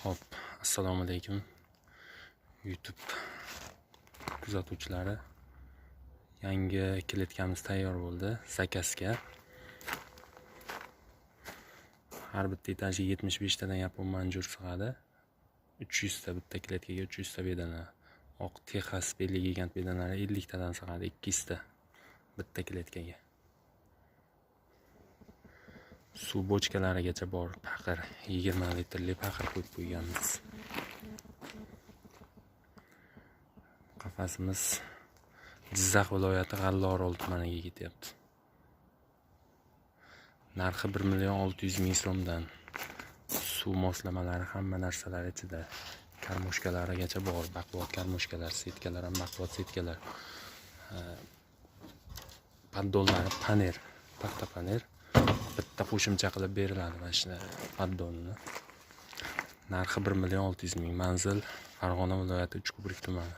Hop, assalomu alaykum YouTube kuzatuvchilari. Yangi kilitkamiz tayyor bo'ldi. Zakazga. Har bitta etajiga 75 tadan yapon manjur sig'adi. 300 ta bitta kilitkaga 300 ta bedana. Oq Texas belli gigant bedanalari 50 tadan sig'adi, 200 ta bitta kilitkaga. Suv bochkalarigacha bor, paqir 20 litrli paqir qo'yib qo'yganmiz. Qafasimiz Jizzax viloyati G'allaorol tumaniga ketyapti. Narxi 1.600.000 so'mdan. Suv moslamalari hamma narsalar ichida. Karmoshkalarigacha bor, baquvvat karmoshkalar, setkalar ham baquvvat setkalar. Paddonlari panel, paxta panel. Bitta qo'shimcha qilib beriladi mana shu paddonni. Narxi 1.600.000, manzil Farg'ona viloyati Uchko'prik tumani.